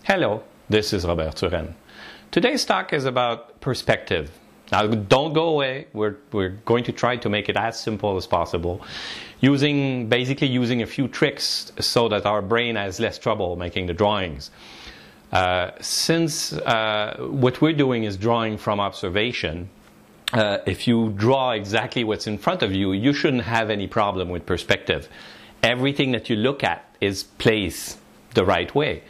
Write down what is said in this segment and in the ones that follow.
Hello, this is Robert Turenne. Today's talk is about perspective. Now, don't go away. We're going to try to make it as simple as possible, basically using a few tricks so that our brain has less trouble making the drawings. Since what we're doing is drawing from observation, if you draw exactly what's in front of you, you shouldn't have any problem with perspective. Everything that you look at is placed the right way.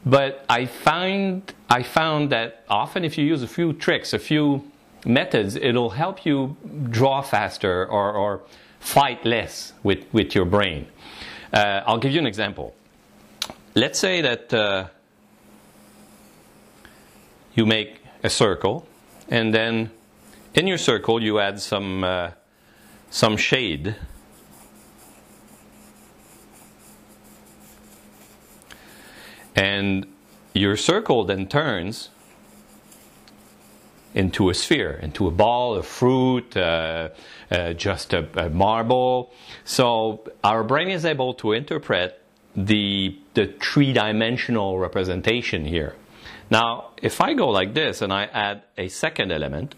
But I found that often if you use a few tricks, a few methods, it'll help you draw faster or fight less with your brain. I'll give you an example. Let's say that you make a circle, and then in your circle you add some shade. And your circle then turns into a sphere, into a ball, a fruit, just a marble. So our brain is able to interpret the three-dimensional representation here. Now, if I go like this and I add a second element,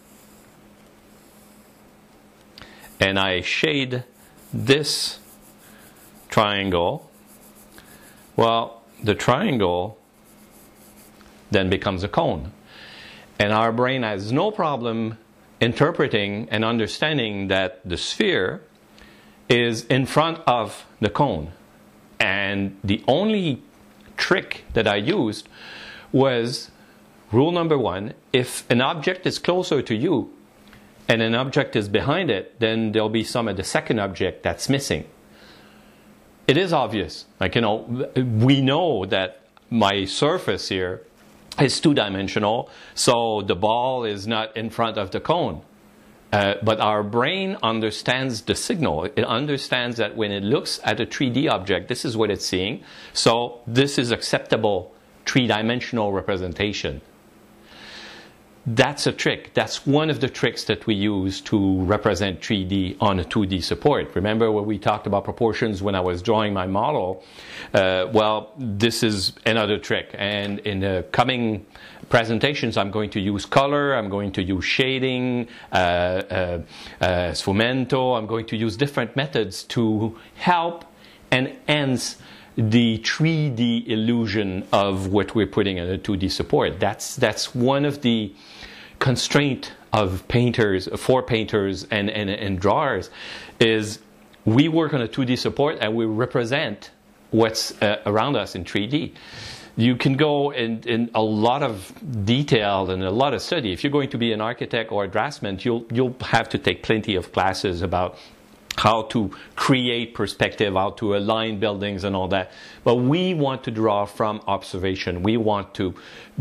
and I shade this triangle, well, the triangle then becomes a cone. And our brain has no problem interpreting and understanding that the sphere is in front of the cone. And the only trick that I used was rule number one: if an object is closer to you and an object is behind it, then there'll be some of the second object that's missing. It is obvious. Like, we know that my surface here is two-dimensional, so the ball is not in front of the cone. But our brain understands the signal. It understands that when it looks at a 3D object, this is what it's seeing. So this is acceptable three-dimensional representation. That's a trick. That's one of the tricks that we use to represent 3D on a 2D support. Remember when we talked about proportions when I was drawing my model? Well, this is another trick. And in the coming presentations, I'm going to use color, I'm going to use shading, sfumento. I'm going to use different methods to help and enhance the 3D illusion of what we're putting in a 2D support. That's one of the constraints of painters, for painters and drawers, is we work on a 2D support and we represent what's around us in 3D. You can go in a lot of detail and a lot of study. If you're going to be an architect or a draftsman, you'll have to take plenty of classes about how to create perspective, how to align buildings and all that. But we want to draw from observation. We want to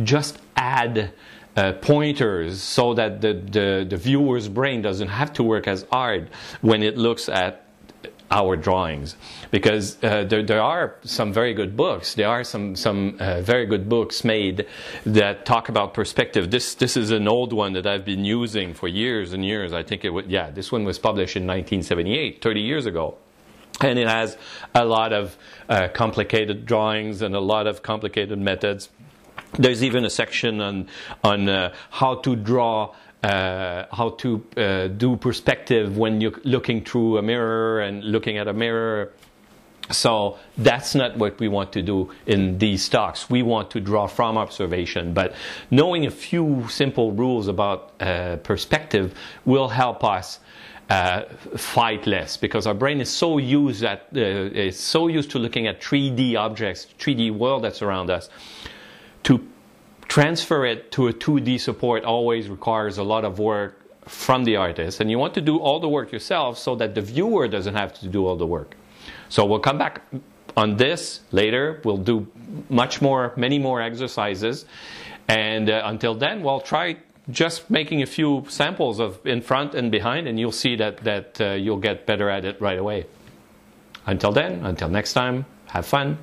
just add pointers so that the viewer's brain doesn't have to work as hard when it looks at our drawings. Because there are some very good books. There are some very good books made that talk about perspective. This is an old one that I've been using for years and years. I think this one was published in 1978, 30 years ago. And it has a lot of complicated drawings and a lot of complicated methods. There's even a section on how to draw, how to do perspective when you're looking through a mirror and looking at a mirror. So that's not what we want to do in these talks. We want to draw from observation, but knowing a few simple rules about perspective will help us fight less, because our brain is so used to looking at 3D objects, 3D world that's around us. To transfer it to a 2D support always requires a lot of work from the artist, and you want to do all the work yourself so that the viewer doesn't have to do all the work. So we'll come back on this later. We'll do many more exercises, and until then, we'll try just making a few samples of in front and behind, and you'll see that you'll get better at it right away. Until then, until next time, have fun.